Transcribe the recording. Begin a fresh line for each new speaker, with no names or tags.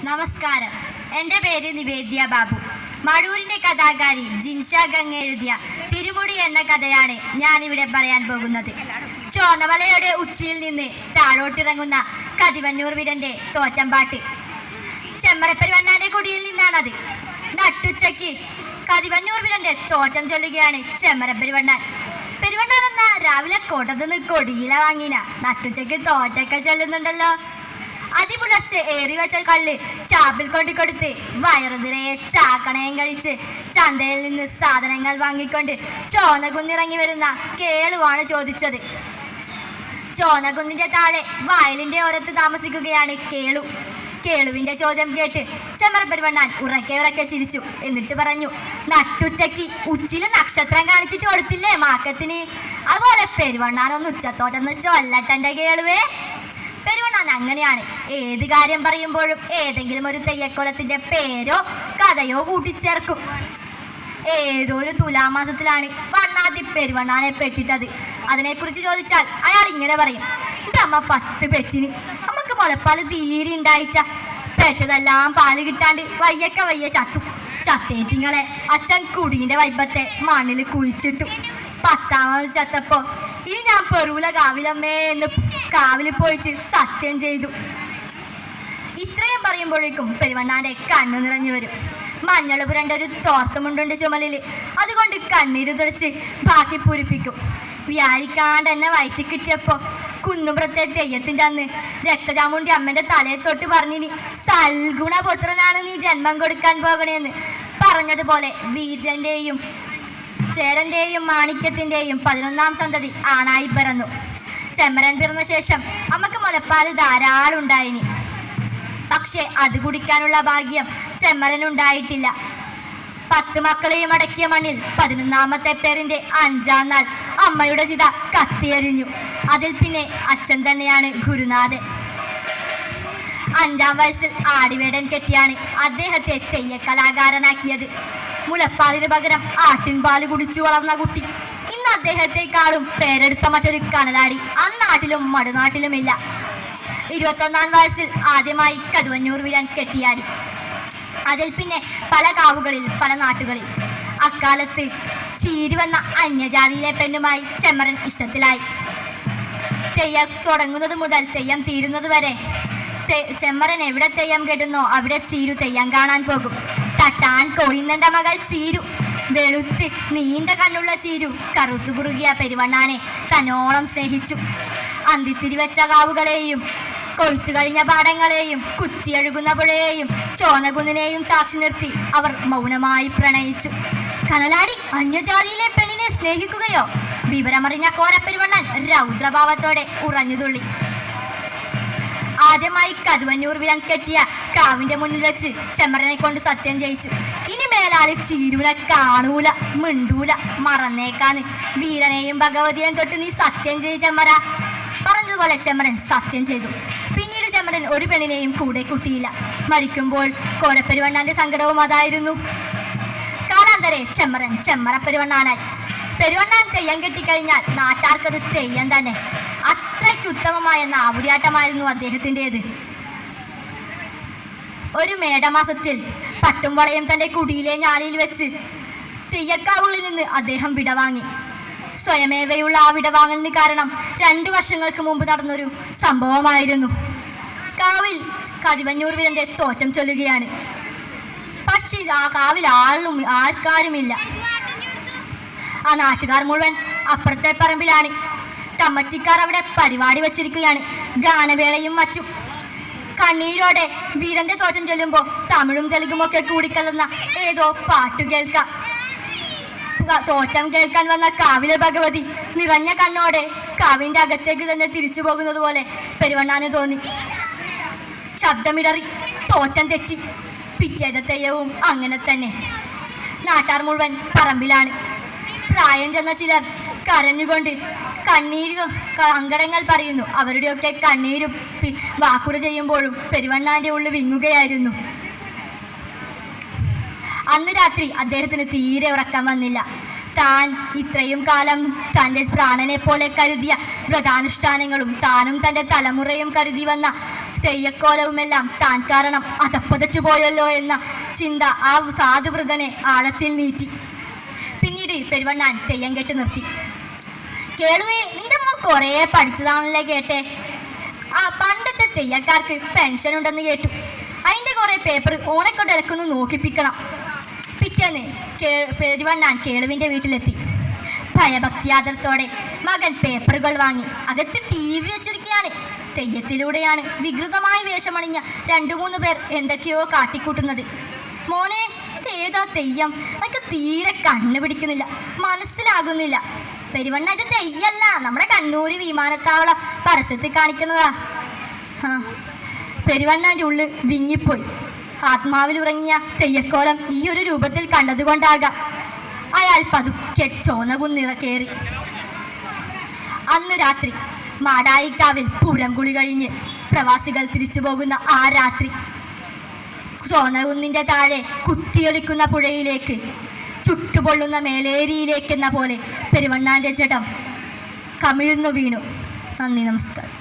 നമസ്കാരം. എൻ്റെ പേര് നിവേദ്യ ബാബു. മഴൂരിൻ്റെ കഥാകാരി ജിൻഷ ഗംഗ എഴുതിയ തിരുമുടി എന്ന കഥയാണ് ഞാനിവിടെ പറയാൻ പോകുന്നത്. ചോന്നമലയുടെ ഉച്ചിയിൽ നിന്ന് താഴോട്ടിറങ്ങുന്ന കതിവന്നൂർ വീരൻ്റെ തോറ്റമ്പാട്ട്. ചെമ്മരപ്പെരുവണ്ണാൻ്റെ കുടിയിൽ നിന്നാണത്. നട്ടുച്ചയ്ക്ക് കതിവന്നൂർ വീരൻ്റെ തോറ്റം ചൊല്ലുകയാണ് ചെമ്മരപ്പെരുവണ്ണാൻ. പെരുവണ്ണാൻ എന്ന രാവിലെ കോട്ടത്തുനിന്ന് കൊടിയില വാങ്ങിന നട്ടുച്ചയ്ക്ക് തോറ്റൊക്കെ ചൊല്ലുന്നുണ്ടല്ലോ. അതിപുലർച്ചെ ഏറി വെച്ച കള്ള് ചാപ്പിൽ കൊണ്ടിക്കൊടുത്ത് വയറു നിറയെ ചാക്കണയം കഴിച്ച് ചന്തയിൽ നിന്ന് സാധനങ്ങൾ വാങ്ങിക്കൊണ്ട് ചോന്നകുന്നിറങ്ങി വരുന്ന കേളുവാണ് ചോദിച്ചത്. ചോന്നകുന്നിന്റെ താഴെ വയലിന്റെ ഓരത്ത് താമസിക്കുകയാണ് കേളു. കേളുവിന്റെ ചോദ്യം കേട്ട് ചെമ്മരപ്പെരുവണ്ണാൻ ഉറക്കെ ചിരിച്ചു. എന്നിട്ട് പറഞ്ഞു, നട്ടുച്ചയ്ക്ക് ഉച്ചില് നക്ഷത്രം കാണിച്ചിട്ട് കൊടുത്തില്ലേ മാക്കത്തിന്, അതുപോലെ പെരുവണ്ണാനൊന്ന് ഉച്ചത്തോട്ടൊന്ന് ചൊല്ലട്ടെൻ്റെ കേളുവേ. പെരുവണ്ണാൻ അങ്ങനെയാണ്. ഏത് കാര്യം പറയുമ്പോഴും ഏതെങ്കിലും ഒരു തെയ്യക്കുളത്തിന്റെ പേരോ കഥയോ കൂട്ടിച്ചേർക്കും. ഏതോ ഒരു തുലാമാസത്തിലാണ് വണ്ണാതി പെരുവണ്ണാനെ പെറ്റിട്ടത്. അതിനെക്കുറിച്ച് ചോദിച്ചാൽ അയാൾ ഇങ്ങനെ പറയും, എൻ്റെ അമ്മ 10 പെറ്റിന്, നമുക്ക് മുലപ്പാല് തീരെ ഉണ്ടായിട്ട, പെറ്റതെല്ലാം പാല് കിട്ടാണ്ട് വയ്യ ചത്തു. ചത്തേറ്റിങ്ങളെ അച്ഛൻ കുടീൻ്റെ വൈബത്തെ മണ്ണിൽ കുഴിച്ചിട്ടു. 10ാമത് ചത്തപ്പോ ഇനി ഞാൻ പെറൂല കാവിലമ്മേ എന്ന് കാവിൽ പോയിട്ട് സത്യം ചെയ്തു. ഇത്രയും പറയുമ്പോഴേക്കും പെരുവണ്ണാന്റെ കണ്ണു നിറഞ്ഞു വരും. മഞ്ഞൾ പുരണ്ട ഒരു തോർത്തുമുണ്ടുണ്ട് ചുമലിൽ, അതുകൊണ്ട് കണ്ണീര് തെളിച്ച് ബാക്കി പൂരിപ്പിക്കും. വിചാരിക്കാണ്ട് എന്നെ വയറ്റി കിട്ടിയപ്പോ കുന്നുംപുറത്തെ തെയ്യത്തിന്റെ അന്ന് രക്തചാമുണ്ടി അമ്മന്റെ തലയെ തൊട്ട് പറഞ്ഞിനി, സൽഗുണപുത്രനാണ് നീ ജന്മം കൊടുക്കാൻ പോകണേന്ന്. പറഞ്ഞതുപോലെ വീരന്റെയും ചേരന്റെയും മാണിക്യത്തിന്റെയും 11ാം സന്തതി ആണായി പിറന്നു. ചെമ്മരൻ പിറന്ന ശേഷം അമ്മക്ക് മുലപ്പാല് ധാരാളം ഉണ്ടായിനി. പക്ഷെ അത് കുടിക്കാനുള്ള ഭാഗ്യം ചെമ്മരനുണ്ടായിട്ടില്ല. 10 മക്കളെയും അടക്കിയ മണ്ണിൽ 11ാമത്തെ പേരിന്റെ 5ാം നാൾ അമ്മയുടെ ചിത കത്തിയെരിഞ്ഞു. അതിൽ പിന്നെ അച്ഛൻ തന്നെയാണ് ഗുരുനാഥൻ. 5ാം വയസ്സിൽ ആടിവേടൻ കെട്ടിയാണ് അദ്ദേഹത്തെ തെയ്യക്കലാകാരനാക്കിയത്. മുലപ്പാലിന് പകരം ആട്ടിൻപാല് കുടിച്ചു വളർന്ന കുട്ടി. ഇന്ന് അദ്ദേഹത്തെക്കാളും പേരെടുത്ത മറ്റൊരു കനലാടി അന്നാട്ടിലും മടുനാട്ടിലുമില്ല. 21ാം വയസ്സിൽ ആദ്യമായി കതിവന്നൂർ വീരൻ കെട്ടിയാടി. അതിൽ പിന്നെ പല കാവുകളിൽ പല നാട്ടുകളിൽ. അക്കാലത്ത് ചീരി വന്ന അന്യജാതിയിലെ പെണ്ണുമായി ചെമ്മരൻ ഇഷ്ടത്തിലായി. തെയ്യം തുടങ്ങുന്നത് മുതൽ തെയ്യം തീരുന്നത് വരെ ചെമ്മരൻ എവിടെ തെയ്യം കെട്ടുന്നോ അവിടെ ചീരു തെയ്യം കാണാൻ പോകും. തട്ടാൻ കോയിന്നന്റെ മകൾ ചീരു, വെളുത്ത് നീണ്ട കണ്ണുള്ള ചീരു കറുത്തു കുറുകിയ പെരുവണ്ണാനെ തന്നോളം സ്നേഹിച്ചു. അന്തിത്തിരി വെച്ച കാവുകളെയും കൊയ്ത്തു കഴിഞ്ഞ പാടങ്ങളെയും കുത്തിയൊഴുകുന്ന പുഴയെയും ചോന്നകുന്നിനെയും സാക്ഷി നിർത്തി അവർ മൗനമായി പ്രണയിച്ചു. കനലാടി അന്യജാതിയിലെ പെണ്ണിനെ സ്നേഹിക്കുകയോ? വിവരമറിഞ്ഞ കോരപ്പെരുവണ്ണാൻ രൗദ്രഭാവത്തോടെ ഉറഞ്ഞുതുള്ളി. ആദ്യമായി കതിവന്നൂർ വീരൻ കെട്ടിയ കാവിന്റെ മുന്നിൽ വെച്ച് ചെമ്മരനെ കൊണ്ട് സത്യം ചെയ്യിച്ചു. ഇനി മേലാല് ചീരുവിനെ കാണൂല, മിണ്ടൂല, മറന്നേക്കാന്ന്. വീരനെയും ഭഗവതിയെയും തൊട്ട് നീ സത്യം ചെയ് ചെമ്മര. പറഞ്ഞതുപോലെ ചെമ്മരൻ സത്യം ചെയ്തു. പിന്നീട് ചെമ്മരൻ ഒരു പെണ്ണിനെയും കൂടെ കൂട്ടിയില്ല. മരിക്കുമ്പോൾ കോരപ്പെരുവണ്ണാന്റെ സങ്കടവും അതായിരുന്നു. കാലാന്തരെ ചെമ്മരൻ ചെമ്മരപ്പെരുവണ്ണാനായി. പെരുവണ്ണാൻ തെയ്യം കെട്ടിക്കഴിഞ്ഞാൽ നാട്ടാർക്കത് തെയ്യം തന്നെ. അത്രയ്ക്ക് ഉത്തമമായ നാവുരിയാട്ടമായിരുന്നു അദ്ദേഹത്തിൻ്റെത്. ഒരു മേടമാസത്തിൽ പട്ടും വളയും തൻ്റെ കുടിയിലെ ഞാലിൽ വെച്ച് തെയ്യക്കാവുകളിൽ നിന്ന് അദ്ദേഹം വിടവാങ്ങി. സ്വയമേവയുള്ള ആ വിടവാങ്ങലിന് കാരണം 2 വർഷങ്ങൾക്ക് മുമ്പ് നടന്നൊരു സംഭവമായിരുന്നു. കാവിൽ കതിവന്നൂർ വീരൻ്റെ തോറ്റം ചൊല്ലുകയാണ്. പക്ഷേ ആ കാവിൽ ആർക്കാരുമില്ല. ആ നാട്ടുകാർ മുഴുവൻ അപ്പുറത്തെ പറമ്പിലാണ്. കമ്മറ്റിക്കാർ അവിടെ പരിപാടി വച്ചിരിക്കുകയാണ്, ഗാനവേളയും മറ്റും. കണ്ണീരോടെ വീരന്റെ തോറ്റം ചൊല്ലുമ്പോൾ തമിഴും തെലുങ്കുമൊക്കെ കൂടിക്കലർന്ന ഏതോ പാട്ടു കേൾക്കാം. തോറ്റം കേൾക്കാൻ വന്ന കാവിലെ ഭഗവതി നിറഞ്ഞ കണ്ണോടെ കാവിന്റെ അകത്തേക്ക് തന്നെ തിരിച്ചു പോകുന്നത് പോലെ പെരുവണ്ണാന് തോന്നി. ശബ്ദമിടറി, തോറ്റം തെറ്റി. പിറ്റേത്തെ തെയ്യവും അങ്ങനെ തന്നെ. നാട്ടാർ മുഴുവൻ പറമ്പിലാണ്. പ്രായം ചെന്ന ചിലർ കരഞ്ഞുകൊണ്ട് സങ്കടങ്ങൾ പറയുന്നു. അവരുടെയൊക്കെ കണ്ണീരും വാക്കുറ ചെയ്യുമ്പോഴും പെരുവണ്ണാന്റെ ഉള്ളിൽ വിങ്ങുകയായിരുന്നു. അന്ന് രാത്രി അദ്ദേഹത്തിന് തീരെ ഉറക്കം വന്നില്ല. താൻ ഇത്രയും കാലം തൻ്റെ പ്രാണനെ പോലെ കരുതിയ വ്രതാനുഷ്ഠാനങ്ങളും താനും തൻ്റെ തലമുറയും കരുതി വന്ന തെയ്യക്കോലവുമെല്ലാം താൻ കാരണം അതപ്പതച്ചു പോയല്ലോ എന്ന ചിന്ത ആ സാധുവൃതനെ ആഴത്തിൽ നീറ്റി. പിന്നീട് പെരുവണ്ണാൻ തെയ്യം കെട്ട് നിർത്തി. കേളുവേ, നിന്റെ മോൻ കുറേ പഠിച്ചതാണല്ലേ കേട്ടെ. ആ പണ്ടത്തെ തെയ്യക്കാർക്ക് പെൻഷൻ ഉണ്ടെന്ന് കേട്ടു. അതിൻ്റെ കുറേ പേപ്പർ ഓനെക്കൊണ്ട് ഇറക്കൊന്ന് നോക്കിപ്പിക്കണം. പിറ്റേന്ന് പെരുവണ്ണാൻ കേളുവിൻ്റെ വീട്ടിലെത്തി. ഭയഭക്തിയാദരത്തോടെ മകൻ പേപ്പറുകൾ വാങ്ങി. അകത്ത് TV വെച്ചിരിക്കുകയാണ്. തെയ്യത്തിലൂടെയാണ് വികൃതമായ വേഷമണിഞ്ഞ 2-3 പേർ എന്തൊക്കെയോ കാട്ടിക്കൂട്ടുന്നത്. മോനെ, ഇതേതാ തെയ്യം? എനിക്ക് തീരെ കണ്ണുപിടിക്കുന്നില്ല, മനസ്സിലാകുന്നില്ല. പെരുവണ്ണ, ഇത് തെയ്യല്ല, നമ്മുടെ കണ്ണൂർ വിമാനത്താവള പരസ്യത്തിൽ കാണിക്കുന്നതാ. പെരുവണ്ണാൻ്റെ ഉള്ളിൽ വിങ്ങിപ്പോയി. ആത്മാവിലുറങ്ങിയ തെയ്യക്കോലം ഈ ഒരു രൂപത്തിൽ കണ്ടതുകൊണ്ടാകാം അയാൾ പതുക്കെ ചോനകുന്നിറ കയറി. അന്ന് രാത്രി മാടായിക്കാവിൽ പൂരംകുളി കഴിഞ്ഞ് പ്രവാസികൾ തിരിച്ചു പോകുന്ന ആ രാത്രി ചോനകുന്നിൻ്റെ താഴെ കുത്തിയൊലിക്കുന്ന പുഴയിലേക്ക്, ചുട്ടുപൊള്ളുന്ന മേലേരിയിലേക്കെന്ന പോലെ പെരുവണ്ണാൻ്റെ ജഡം കമിഴ്ന്നു വീണു. നന്ദി, നമസ്കാരം.